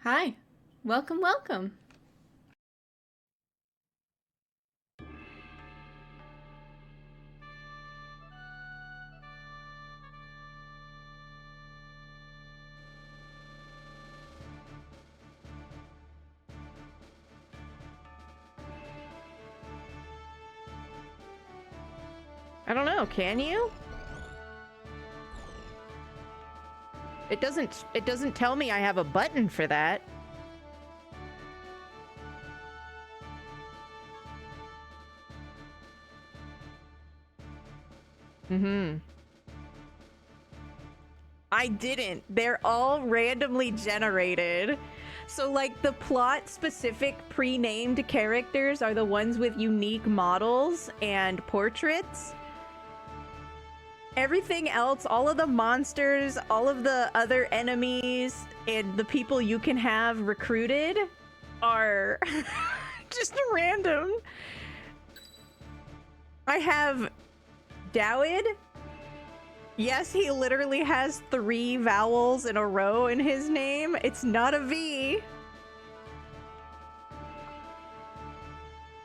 Hi. Welcome, welcome. I don't know, can you? It doesn't tell me I have a button for that. I didn't. They're all randomly generated. So like the plot specific pre-named characters are the ones with unique models and portraits. Everything else, all of the monsters, all of the other enemies, and the people you can have recruited are just random. I have Dawid. Yes, he literally has 3 vowels in a row in his name. It's not a V.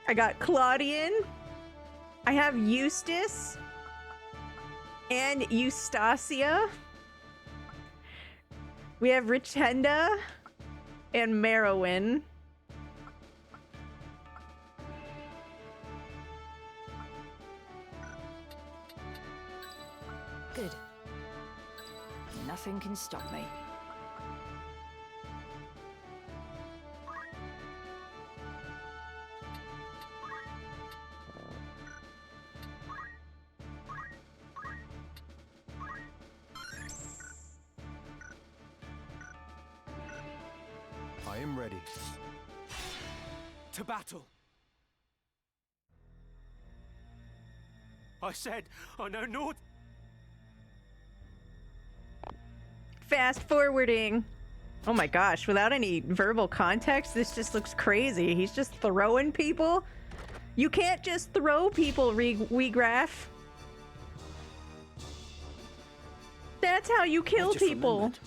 I got Claudian. I have Eustace. And Eustacia. We have Richenda and Merowyn. Good. Nothing can stop me. I am ready. To battle! I said, I know naught. Fast forwarding. Oh my gosh, without any verbal context, this just looks crazy. He's just throwing people. You can't just throw people, Weegraph. That's how you kill people. Remembered.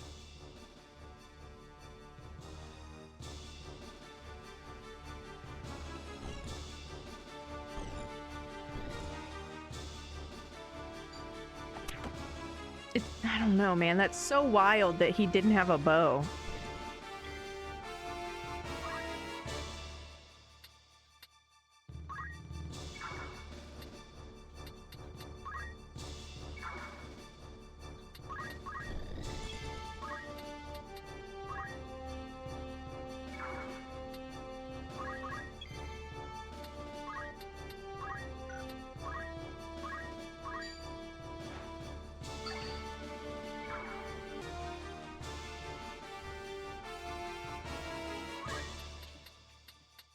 I don't know, man. That's so wild that he didn't have a bow.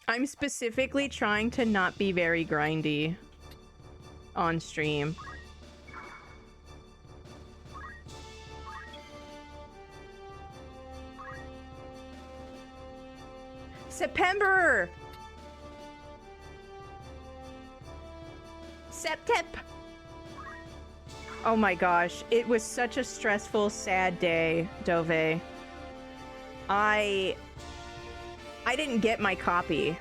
I'm specifically trying to not be very grindy on stream. September! Septep! Oh my gosh, it was such a stressful, sad day, Dove. I didn't get my copy.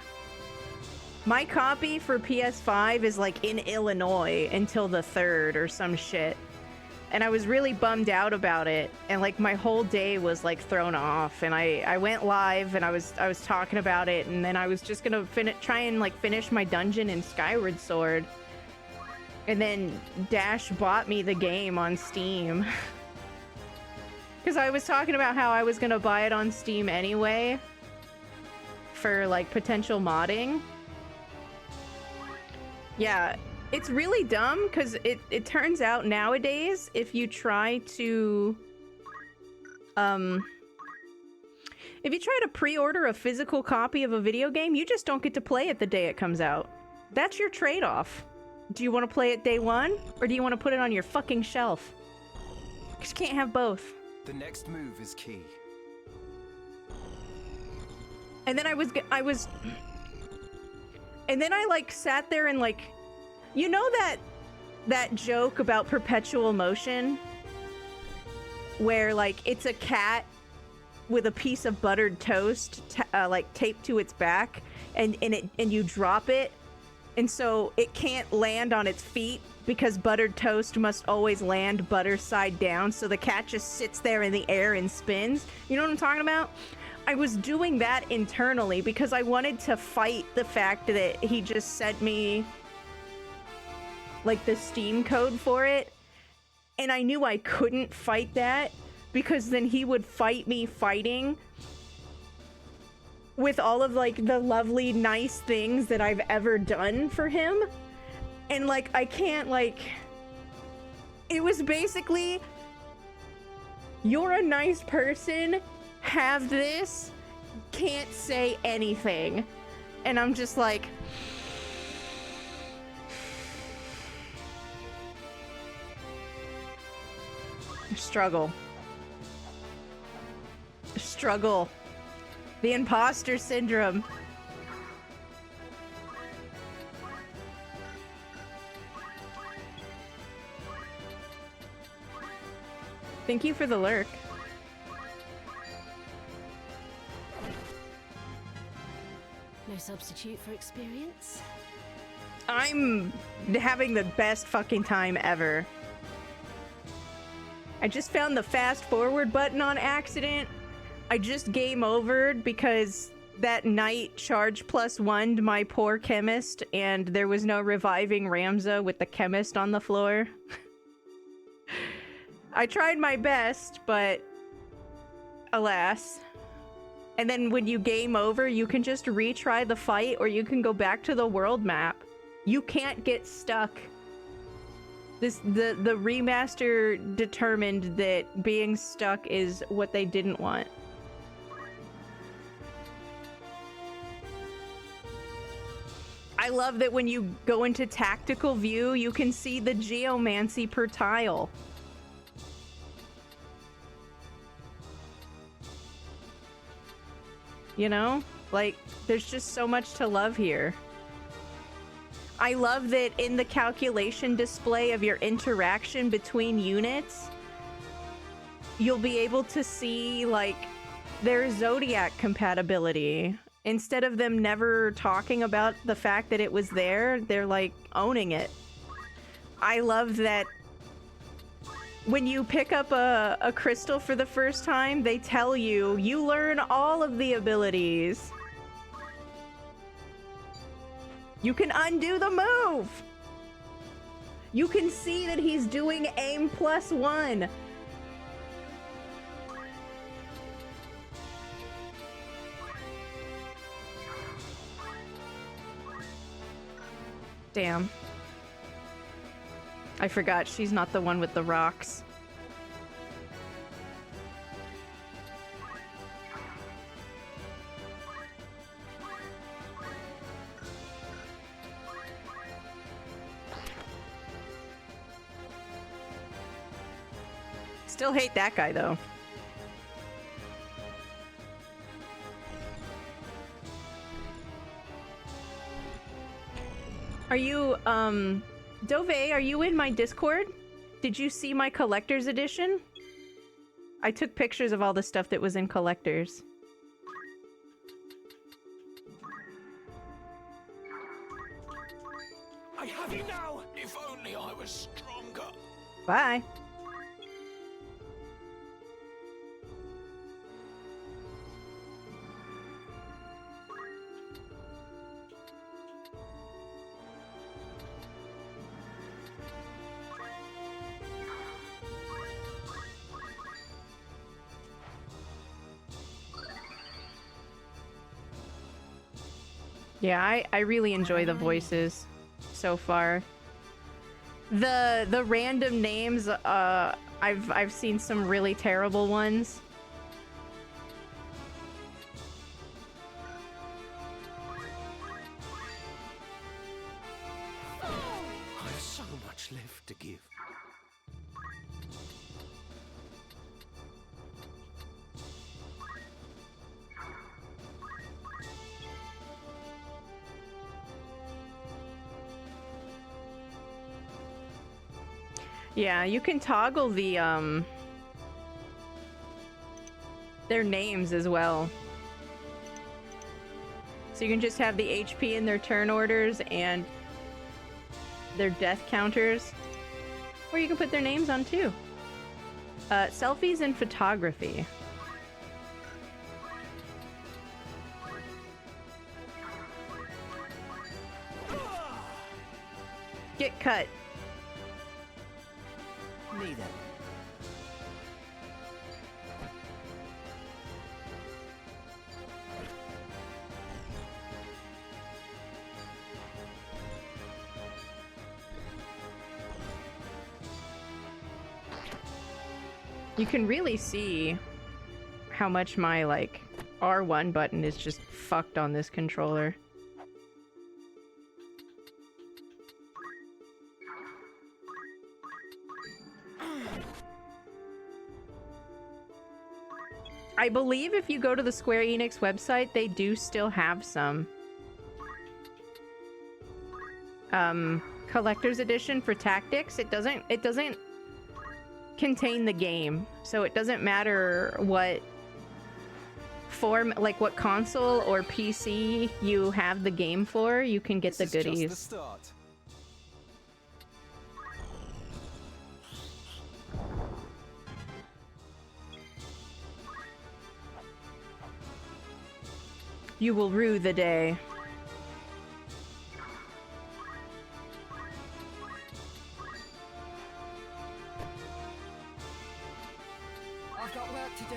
My copy for PS5 is like in Illinois until the 3rd or some shit. And I was really bummed out about it. And like my whole day was like thrown off. And I went live and I was talking about it. And then I was just gonna try and like finish my dungeon in Skyward Sword. And then Dash bought me the game on Steam. Because I was talking about how I was gonna buy it on Steam anyway. For like potential modding. Yeah, it's really dumb because it turns out nowadays if you try to pre-order a physical copy of a video game, you just don't get to play it the day it comes out. That's your trade-off. Do you want to play it day 1 or do you want to put it on your fucking shelf? Because you can't have both. The next move is key. And then and then I like sat there and like, you know that joke about perpetual motion where like it's a cat with a piece of buttered toast, like taped to its back, and you drop it, and so it can't land on its feet because buttered toast must always land butter side down. So the cat just sits there in the air and spins. You know what I'm talking about? I was doing that internally because I wanted to fight the fact that he just sent me like the Steam code for it, and I knew I couldn't fight that because then he would fight me fighting with all of like the lovely nice things that I've ever done for him, and like I can't, like, it was basically, you're a nice person, have this, can't say anything. And I'm just like, struggle. The imposter syndrome. Thank you for the lurk. No substitute for experience. I'm having the best fucking time ever. I just found the fast forward button on accident. I just game overed because that night charge +1'd my poor chemist, and there was no reviving Ramza with the chemist on the floor. I tried my best, but alas. And then when you game over, you can just retry the fight, or you can go back to the world map. You can't get stuck. The remaster determined that being stuck is what they didn't want. I love that when you go into tactical view, you can see the geomancy per tile. You know? Like, there's just so much to love here. I love that in the calculation display of your interaction between units, you'll be able to see, like, their zodiac compatibility. Instead of them never talking about the fact that it was there, they're, like, owning it. I love that when you pick up a crystal for the first time, they tell you, you learn all of the abilities. You can undo the move! You can see that he's doing aim +1. Damn. I forgot she's not the one with the rocks. Still hate that guy, though. Are you, Dove, are you in my Discord? Did you see my collector's edition? I took pictures of all the stuff that was in collectors. I have you now! If only I was stronger. Bye. Yeah, I really enjoy the voices so far. The random names, I've seen some really terrible ones. I have so much left to give. Yeah, you can toggle the their names as well. So you can just have the HP in their turn orders and their death counters. Or you can put their names on too. Selfies and photography. Get cut. Me then. You can really see how much my, like, R1 button is just fucked on this controller. I believe if you go to the Square Enix website, they do still have some collector's edition for Tactics. It doesn't contain the game, so it doesn't matter what form, like what console or PC you have the game for, you can get the goodies. Just the start. You will rue the day. I've got work to do.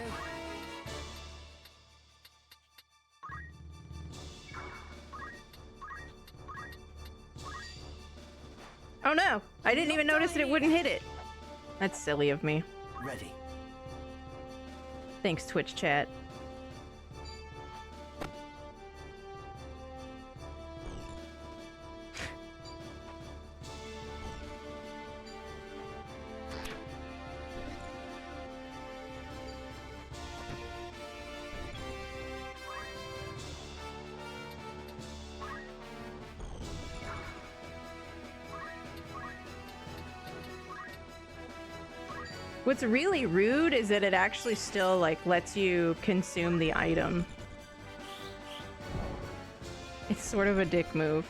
Oh no! I didn't even notice that it wouldn't hit it. That's silly of me. Ready. Thanks, Twitch chat. What's really rude is that it actually still, like, lets you consume the item. It's sort of a dick move,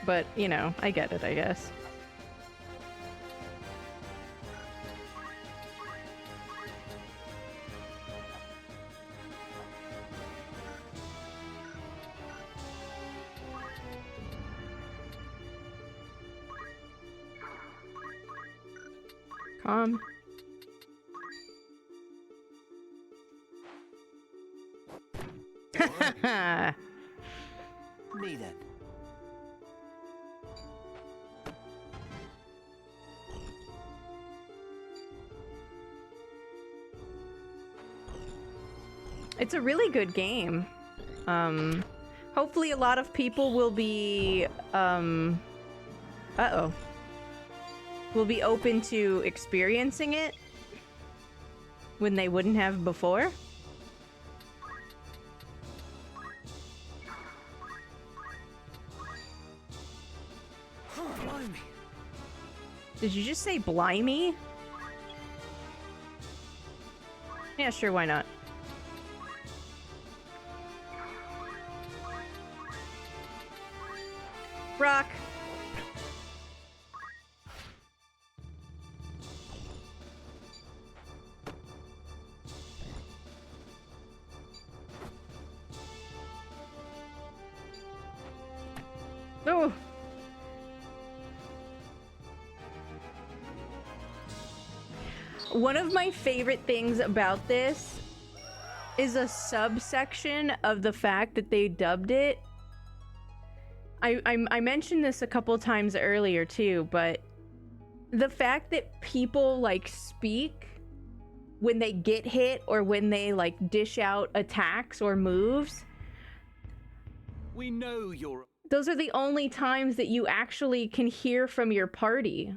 but, you know, I get it, I guess. Calm. Me then. It's a really good game. Hopefully a lot of people will be, will be open to experiencing it when they wouldn't have before. Did you just say blimey? Yeah, sure, why not? Rock. Oh. One of my favorite things about this is a subsection of the fact that they dubbed it. I mentioned this a couple times earlier too, but the fact that people like speak when they get hit or when they like dish out attacks or moves, We know you're. those are the only times that you actually can hear from your party.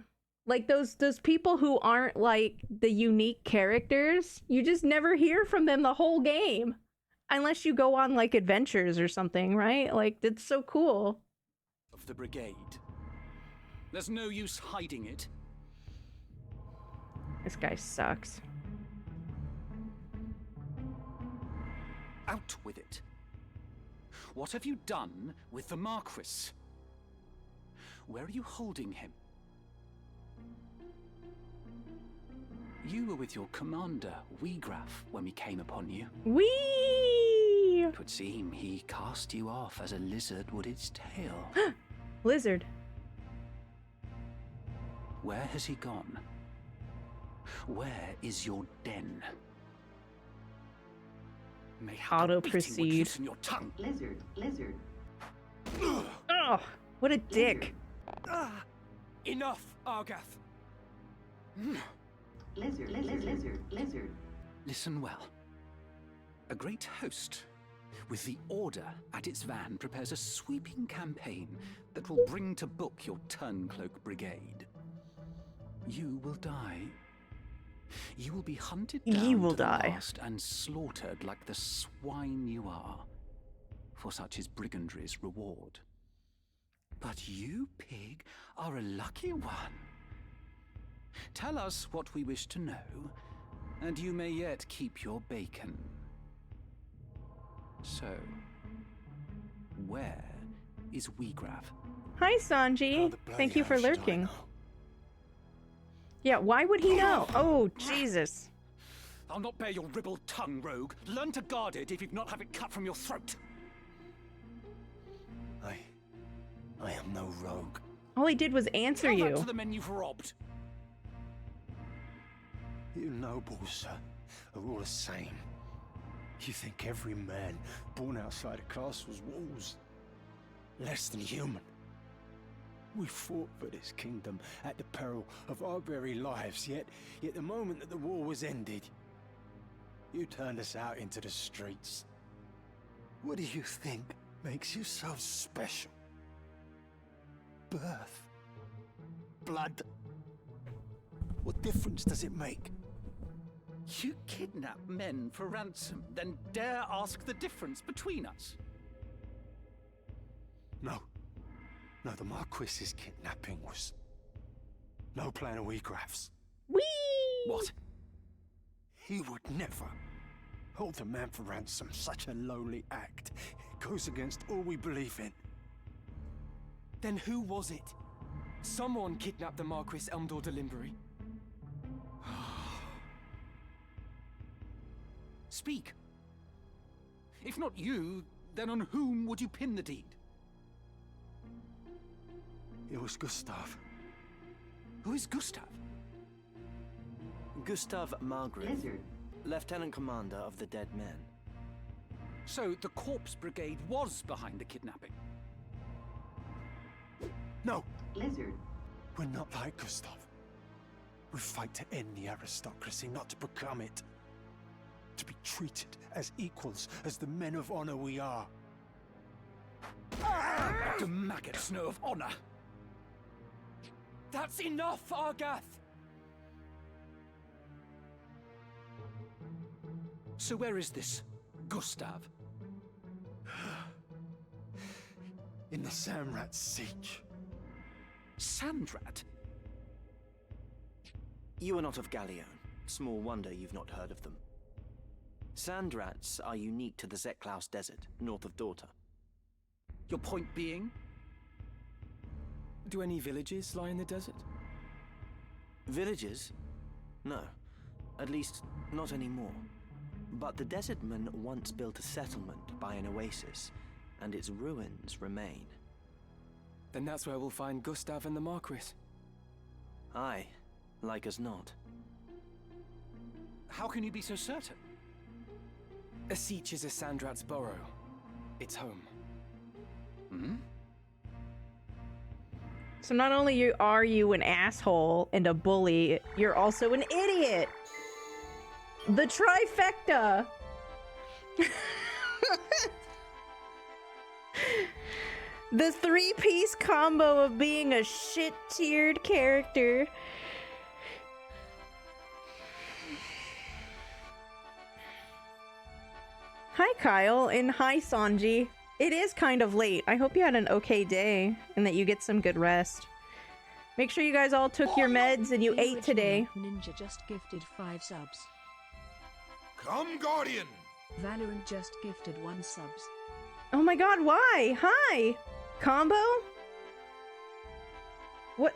Like those people who aren't like the unique characters, you just never hear from them the whole game. Unless you go on like adventures or something, right? Like it's so cool. Of the brigade. There's no use hiding it. This guy sucks. Out with it. What have you done with the Marquis? Where are you holding him? You were with your commander, Weegraf, when we came upon you. Wee! 'Twould seem he cast you off as a lizard would its tail. Lizard. Where has he gone? Where is your den? May have Auto the beating would proceed. loosen your tongue. Lizard. Oh, what a dick. Enough, Argath. Lizard. Listen well. A great host, with the Order at its van, prepares a sweeping campaign that will bring to book your Turncloak Brigade. You will die. You will be hunted down Ye will to the die. last and slaughtered like the swine you are. For such is brigandry's reward. But you, pig, are a lucky one. Tell us what we wish to know, and you may yet keep your bacon. So, where is Weegraf? Hi, Sanji. Thank you for lurking. Yeah, why would he know? Oh, Jesus. I'll not bear your ribald tongue, rogue. Learn to guard it if you'd not have it cut from your throat. I am no rogue. All he did was answer Tell that you. to the men you've robbed. You nobles, sir, are all the same. You think every man born outside a castle's walls less than human. We fought for this kingdom at the peril of our very lives, yet the moment that the war was ended, you turned us out into the streets. What do you think makes you so special? Birth? Blood? What difference does it make? You kidnap men for ransom, then dare ask the difference between us? No, the Marquis's kidnapping was no plan of Weegraf's. Whee! What? He would never hold a man for ransom. Such a lowly act. It goes against all we believe in. Then who was it? Someone kidnapped the Marquis Elmdor de Limbury. Speak. If not you, then on whom would you pin the deed? It was Gustav. Who is Gustav? Gustav Margrave, Lieutenant Commander of the Dead Men. So the Corpse Brigade was behind the kidnapping? No, Lizard. we're not like Gustav. We fight to end the aristocracy, not to become it. To be treated as equals, as the men of honor we are. Do maggots know of honor? That's enough, Argath! So where is this Gustav? In the Samrat siege. Sandrat? You are not of Galleon. Small wonder you've not heard of them. Sandrats are unique to the Zeklaus Desert, north of Dorta. Your point being? Do any villages lie in the desert? Villages? No. At least, not anymore. But the Desertmen once built a settlement by an oasis, and its ruins remain. Then that's where we'll find Gustav and the Marquis. Aye, like as not. How can you be so certain? Asich is a Sandrat's burrow. It's home. Hmm? So not only are you an asshole and a bully, you're also an idiot. The trifecta. The three-piece combo of being a shit-tiered character. Hi, Kyle, and hi, Sanji. It is kind of late. I hope you had an okay day and that you get some good rest. Make sure you guys all took your meds and you ate today. Ninja just gifted 5 subs. Come, Guardian! Valorant just gifted 1 subs. Oh my god, why? Hi! Combo? What?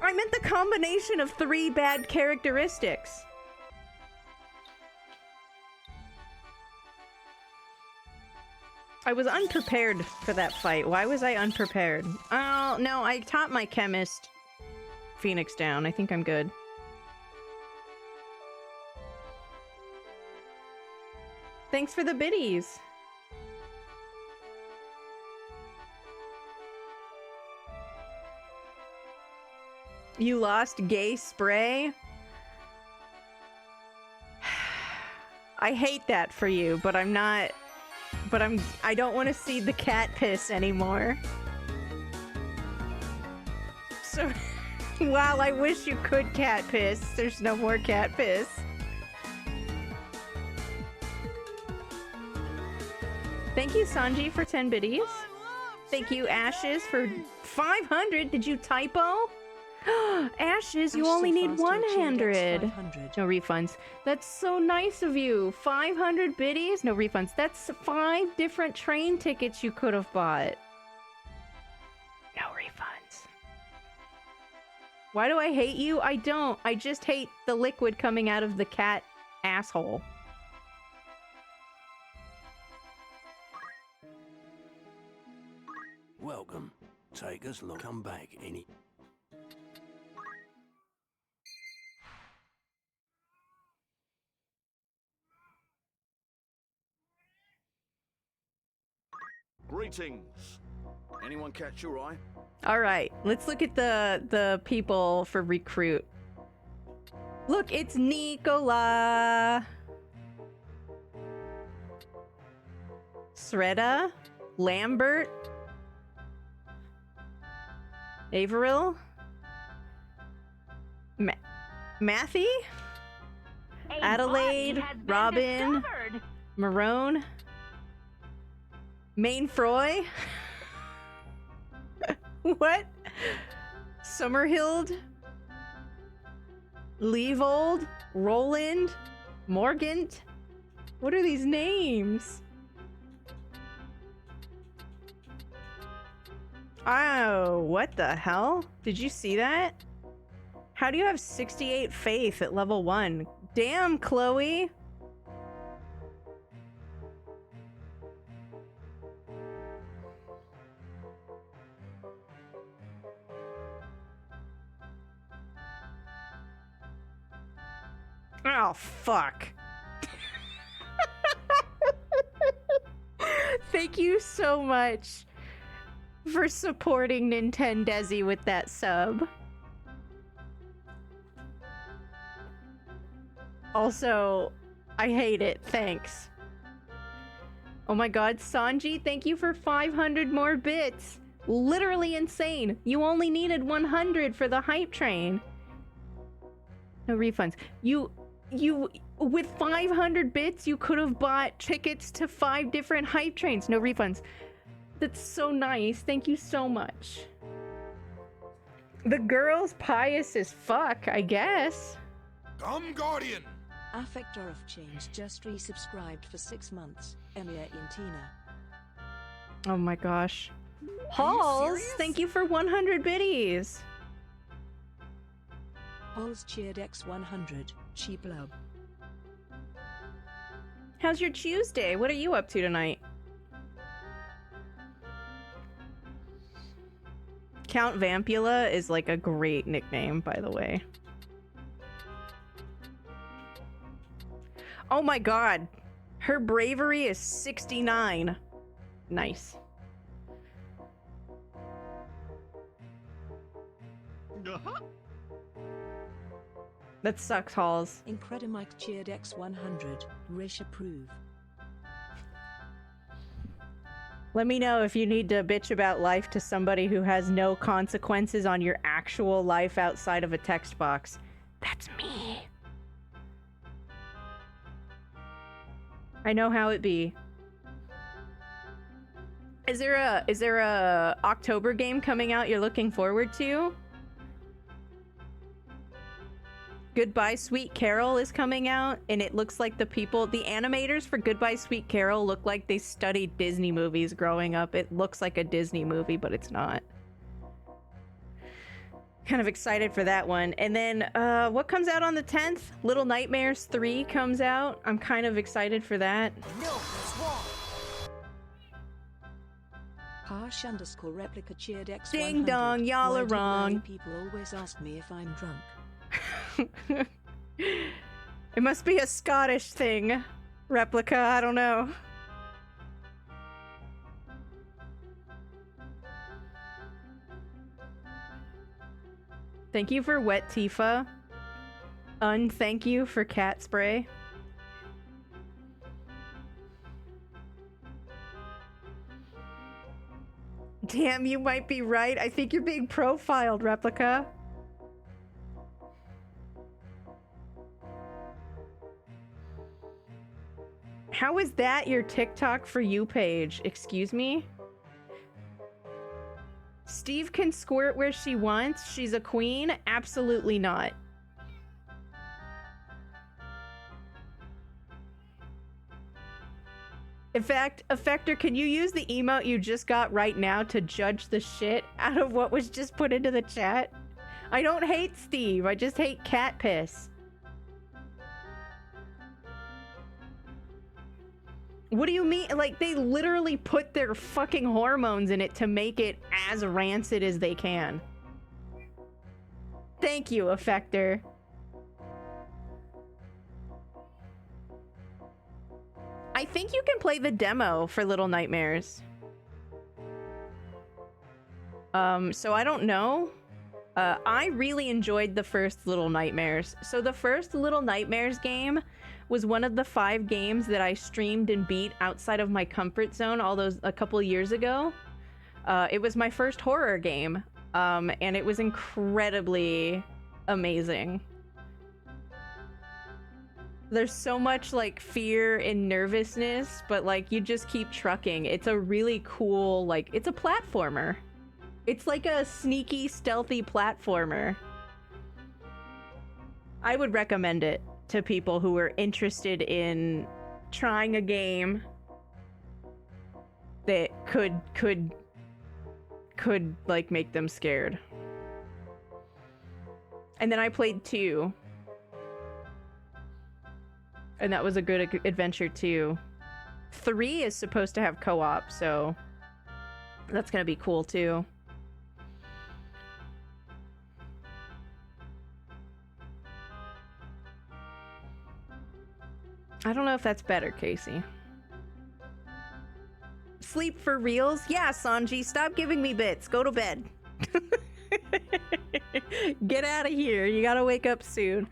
I meant the combination of 3 bad characteristics. I was unprepared for that fight. Why was I unprepared? Oh, no, I taught my chemist Phoenix down. I think I'm good. Thanks for the biddies. You lost gay spray? I hate that for you, but I don't want to see the cat piss anymore. So, while I wish you could cat piss, there's no more cat piss. Thank you, Sanji, for 10 biddies. Thank you, Ashes, for 500. Did you typo? Ashes, you only need 100. No refunds. That's so nice of you. 500 biddies? No refunds. That's 5 different train tickets you could have bought. No refunds. Why do I hate you? I don't. I just hate the liquid coming out of the cat asshole. Welcome. Take us long. Come back any. Greetings. Anyone catch your eye? All right, let's look at the people for recruit. Look, it's Nicola, Sreda, Lambert, Averill, Matthew, Adelaide, Robin, Marone, Mainfroy. What? Summerhild, Leavold, Roland, Morgant. What are these names? Oh, what the hell? Did you see that? How do you have 68 faith at level 1? Damn, Chloe. Oh, fuck. Thank you so much for supporting Nintendezi with that sub. Also, I hate it. Thanks. Oh my god, Sanji, thank you for 500 more bits. Literally insane. You only needed 100 for the hype train. No refunds. You with 500 bits, you could have bought tickets to 5 different hype trains. No refunds. That's so nice. Thank you so much. The girl's pious as fuck, I guess. Come, Guardian! Affector of Change just resubscribed for 6 months. Emilia Intina. Oh my gosh. Halls, thank you for 100 biddies. Halls cheered X100. Cheap love. How's your Tuesday? What are you up to tonight? Count Vampula is like a great nickname, by the way. Oh my god. Her bravery is 69. Nice. That sucks, Halls. Incredimike cheered X100. Rish approve. Let me know if you need to bitch about life to somebody who has no consequences on your actual life outside of a text box. That's me. I know how it be. Is there a October game coming out you're looking forward to? Goodbye Sweet Carol is coming out, and it looks like the animators for Goodbye Sweet Carol look like they studied Disney movies growing up. It looks like a Disney movie, but it's not. Kind of excited for that one. And then, what comes out on the 10th? Little Nightmares 3 comes out. I'm kind of excited for that. No, that's wrong. _replica cheered X100. Ding dong, y'all are Why do wrong. People always ask me if I'm drunk. It must be a Scottish thing. Replica, I don't know. Thank you for wet Tifa. Thank you for cat spray. Damn, you might be right. I think you're being profiled, Replica. How is that your TikTok for you page? Excuse me? Steve can squirt where she wants. She's a queen? Absolutely not. In fact, Effector, can you use the emote you just got right now to judge the shit out of what was just put into the chat? I don't hate Steve. I just hate cat piss. What do you mean? Like, they literally put their fucking hormones in it to make it as rancid as they can. Thank you, Effector. I think you can play the demo for Little Nightmares. So I don't know. I really enjoyed the first Little Nightmares. So the first Little Nightmares game was one of the 5 games that I streamed and beat outside of my comfort zone a couple years ago. It was my first horror game, and it was incredibly amazing. There's so much like fear and nervousness, but like you just keep trucking. It's a really cool, like, it's a platformer. It's like a sneaky, stealthy platformer. I would recommend it to people who are interested in trying a game that could like make them scared. And then I played 2. And that was a good adventure too. 3 is supposed to have co-op, so that's gonna be cool too. I don't know if that's better, Casey. Sleep for reals? Yeah, Sanji, stop giving me bits. Go to bed. Get out of here. You gotta wake up soon.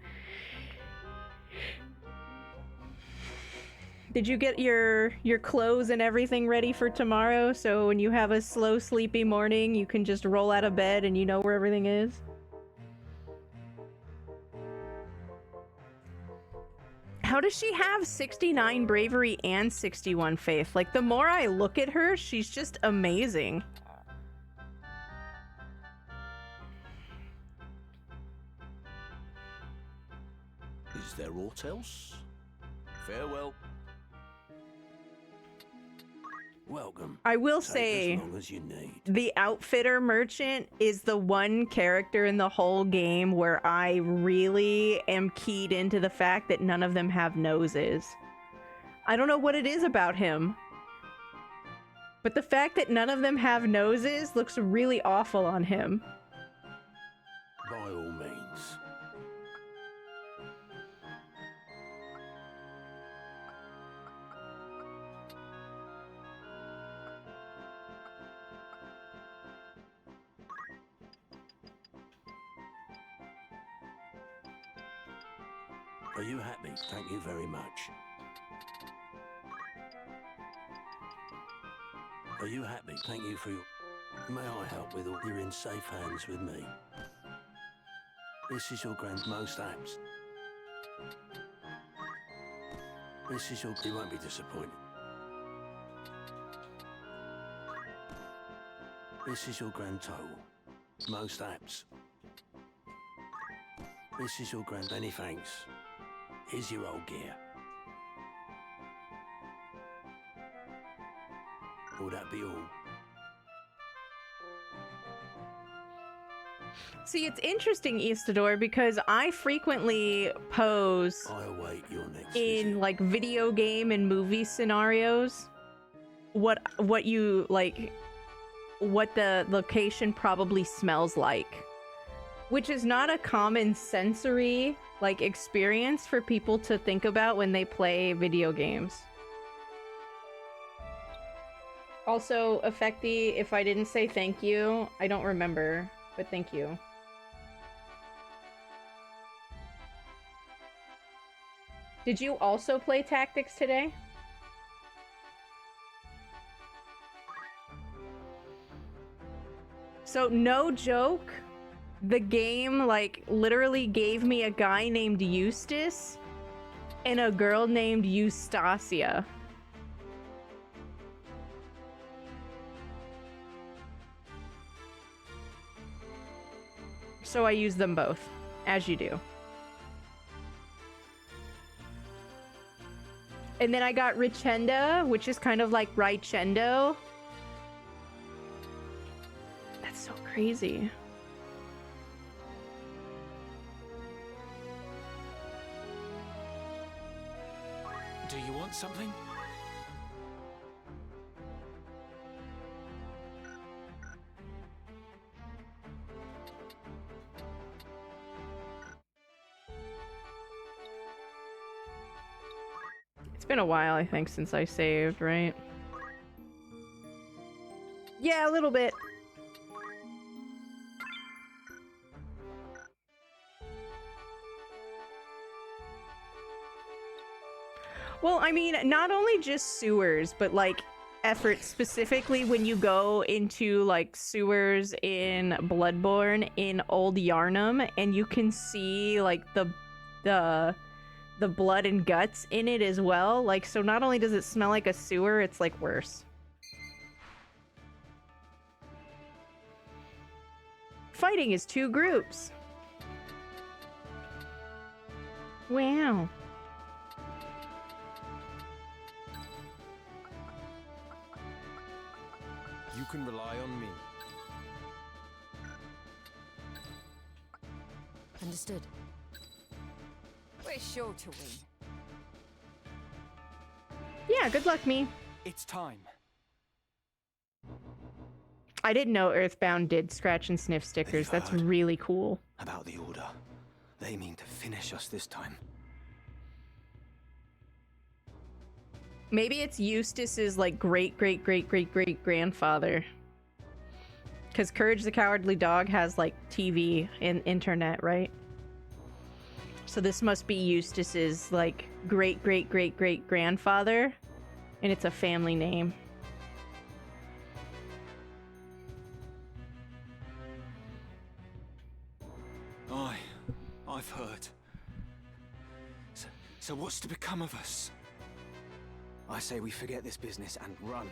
Did you get your clothes and everything ready for tomorrow, so when you have a slow, sleepy morning, you can just roll out of bed and you know where everything is? How does she have 69 bravery and 61 faith? Like, the more I look at her, she's just amazing. Is there aught else? Farewell. Welcome. I will Take say, as long as you need. the outfitter merchant is the one character in the whole game where I really am keyed into the fact that none of them have noses. I don't know what it is about him, but the fact that none of them have noses looks really awful on him. By all means. Are you happy? Thank you very much. Are you happy? Thank you for your... May I help with all... You're in safe hands with me. This is your most apps. This is your... You won't be disappointed. This is your grand total. Most apps. This is your grand. Many thanks. Here's your old gear. Will that be all? See, it's interesting, Eastador, because I frequently pose I await your next in visit. like video game and movie scenarios what you like, what the location probably smells like, which is not a common sensory like experience for people to think about when they play video games. Also, Effecti, if I didn't say thank you, I don't remember, but thank you. Did you also play Tactics today? So, no joke, the game, like, literally gave me a guy named Eustace and a girl named Eustacia. So I use them both, as you do. And then I got Richenda, which is kind of like Raichendo. That's so crazy. Do you want something? It's been a while, I think, since I saved, right? Yeah, a little bit. Well, I mean, not only just sewers, but like effort specifically when you go into like sewers in Bloodborne in Old Yarnum and you can see like the blood and guts in it as well. Like, so not only does it smell like a sewer, it's like worse. Fighting is 2 groups. Wow. You can rely on me. Understood. We're sure to win. Yeah, good luck, me. It's time. I didn't know Earthbound did scratch and sniff stickers. That's really cool. About the Order. They mean to finish us this time. Maybe it's Eustace's like great-great-great-great-great-grandfather. Because Courage the Cowardly Dog has like TV and internet, right? So this must be Eustace's like great-great-great-great-grandfather. And it's a family name. I've heard. So what's to become of us? I say we forget this business and run.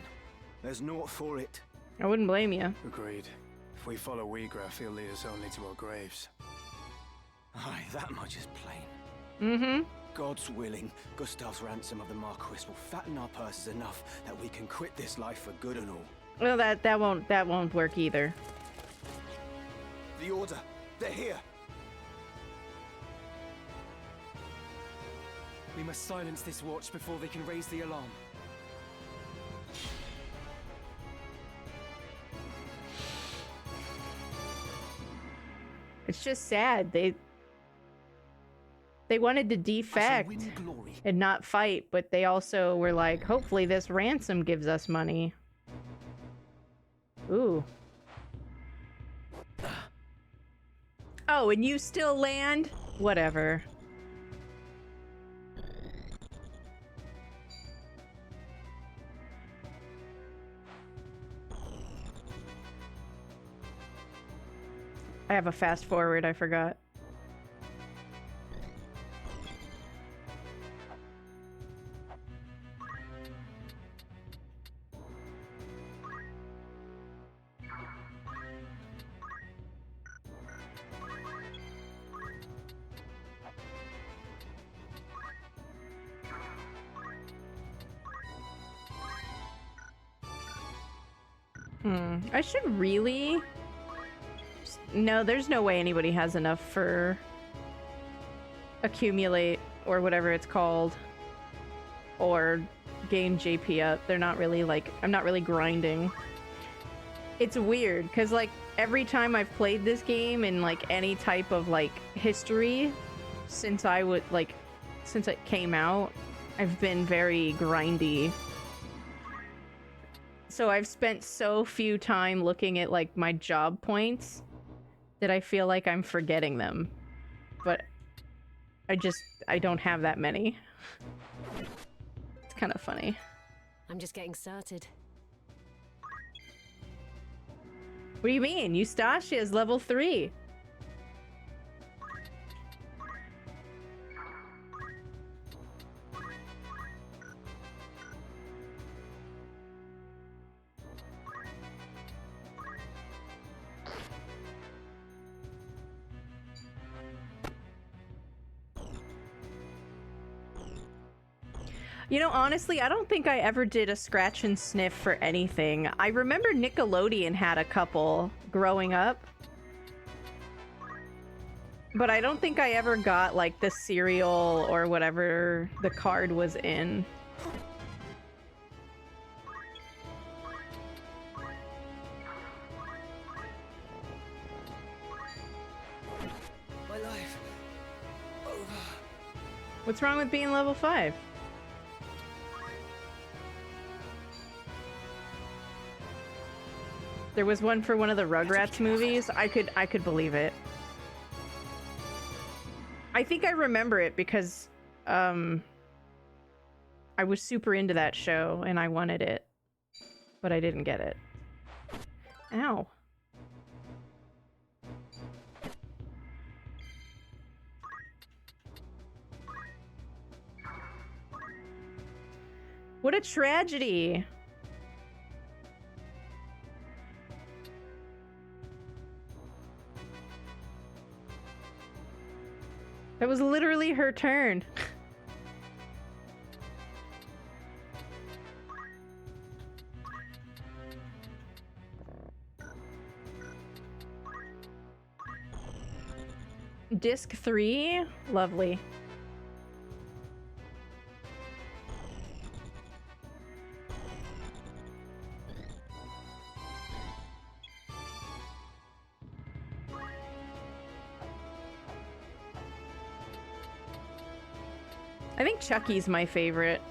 There's naught for it. I wouldn't blame you. Agreed. If we follow Wheatgrass, he'll lead us only to our graves. Aye, that much is plain. Mm-hmm. God's willing, Gustav's ransom of the Marquis will fatten our purses enough that we can quit this life for good and all. Well, that won't work either. The Order, they're here. We must silence this watch before they can raise the alarm. It's just sad. They wanted to defect and not fight, but they also were like, hopefully this ransom gives us money. Ooh. Oh, and you still land? Whatever. I have a fast forward, I forgot. I should really... No, there's no way anybody has enough for... accumulate, or whatever it's called. Or gain JP up. They're not really, like... I'm not really grinding. It's weird, because, like, every time I've played this game in, like, any type of, like, history, since since it came out, I've been very grindy. So I've spent so few time looking at, like, my job points that I feel like I'm forgetting them. But I don't have that many. It's kind of funny. I'm just getting started. What do you mean? Eustasia's level 3. You know, honestly, I don't think I ever did a scratch and sniff for anything. I remember Nickelodeon had a couple growing up. But I don't think I ever got, like, the cereal or whatever the card was in. My life. Over. What's wrong with being level 5? There was one for one of the Rugrats movies. I could believe it. I think I remember it because I was super into that show and I wanted it, but I didn't get it. Ow. What a tragedy. That was literally her turn. Disc 3? Lovely. I think Chucky's my favorite.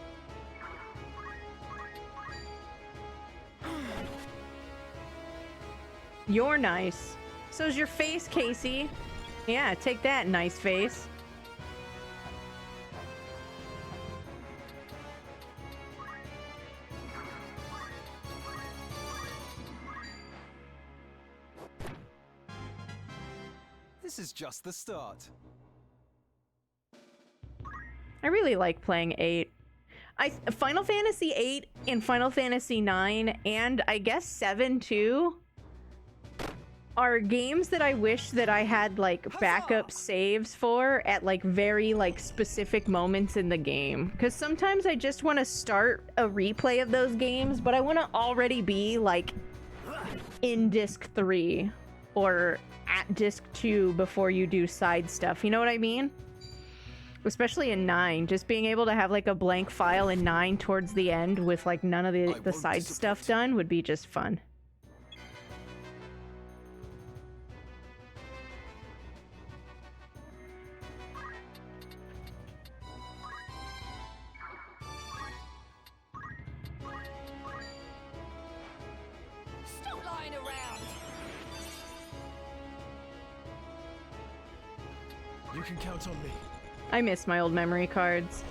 You're nice. So's your face, Casey. Yeah, take that, nice face. This is just the start. I really like playing 8. Final Fantasy 8 and Final Fantasy 9 and I guess 7 too are games that I wish that I had like backup saves for at like very like specific moments in the game. Because sometimes I just want to start a replay of those games, but I want to already be like in disc 3 or at disc 2 before you do side stuff. You know what I mean? Especially in 9, just being able to have like a blank file in 9 towards the end with like none of the side stuff done would be just fun. Stop lying around. You can count on me. I miss my old memory cards.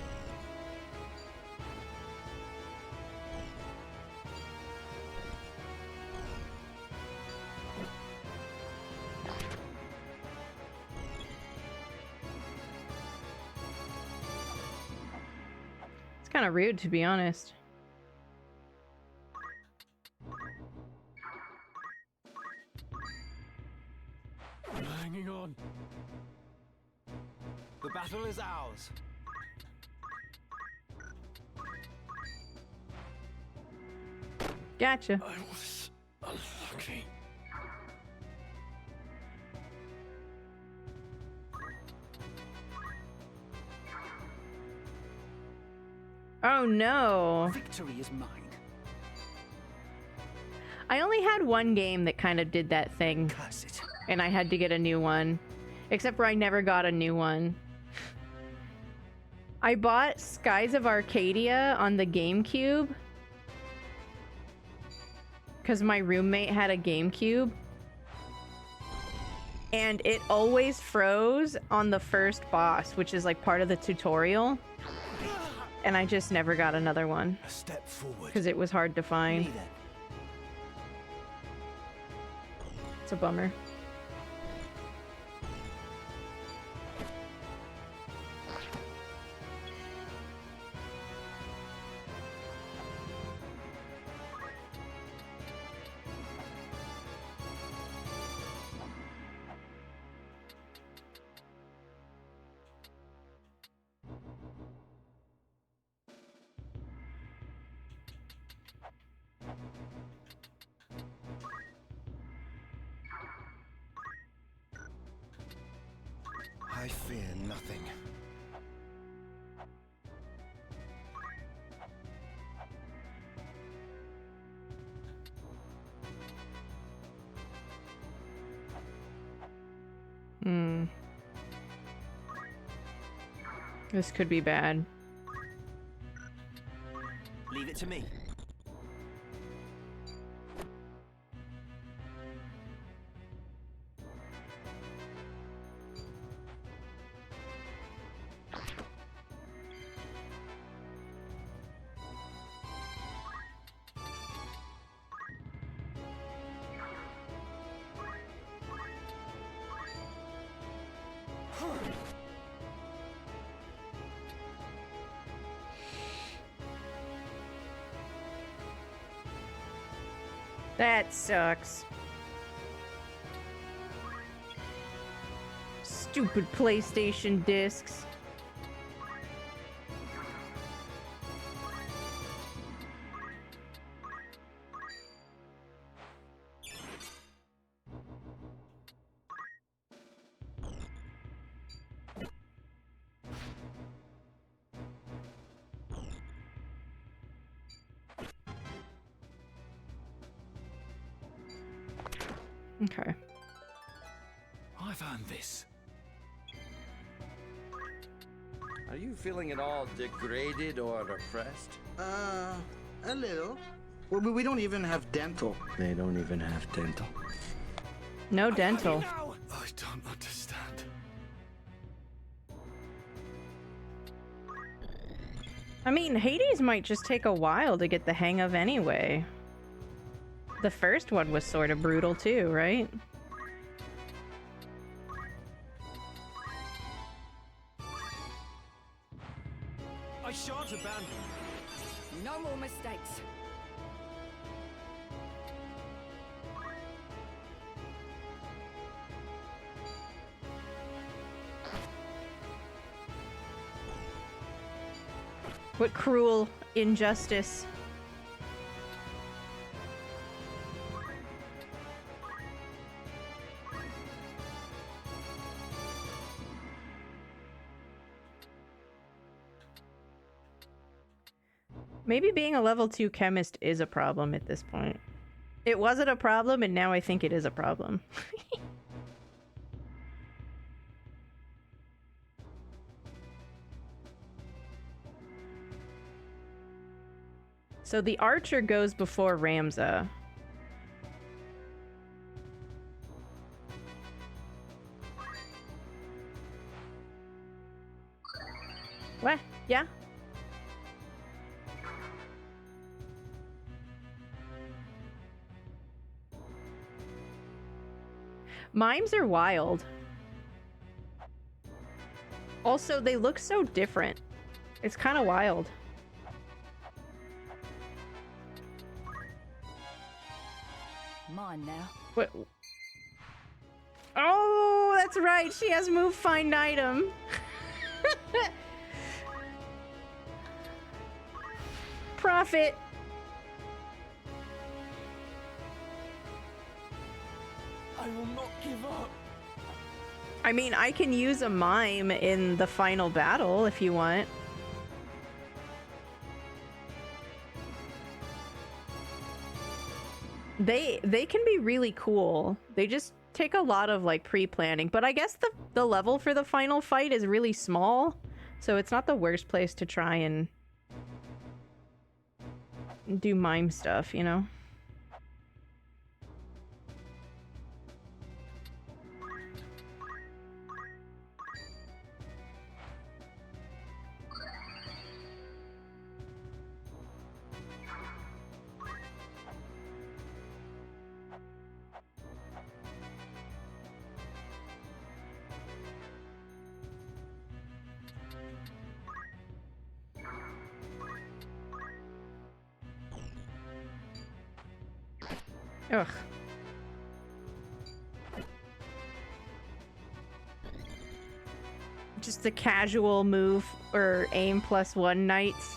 It's kind of rude, to be honest. I'm hanging on. The battle is ours. Gotcha. I was Unlucky. Oh no. Victory is mine. I only had one game that kind of did that thing. Curse it. And I had to get a new one. Except for I never got a new one. I bought Skies of Arcadia on the GameCube. Because my roommate had a GameCube. And it always froze on the first boss, which is like part of the tutorial. And I just never got another one. A step forward. Because it was hard to find. Me then. It's a bummer. I fear nothing. This could be bad. Leave it to me. That sucks. Stupid PlayStation discs. Okay. I've earned this. Are you feeling at all degraded or oppressed? A little. Well, we don't even have dental. They don't even have dental. No dental. I don't understand. I mean, Hades might just take a while to get the hang of anyway. The first one was sort of brutal too, right? I shan't abandon. No more mistakes. What cruel injustice. Maybe being a level 2 chemist is a problem at this point. It wasn't a problem, and now I think it is a problem. So the archer goes before Ramza. What? Yeah? Mimes are wild. Also, they look so different. It's kind of wild. Mine now. What? Oh, that's right. She has move find item. Profit. I will not give up. I mean, I can use a mime in the final battle if you want. They can be really cool. They just take a lot of like pre-planning, but I guess the level for the final fight is really small, so it's not the worst place to try and do mime stuff, you know? Ugh. Just a casual move or aim +1 knights.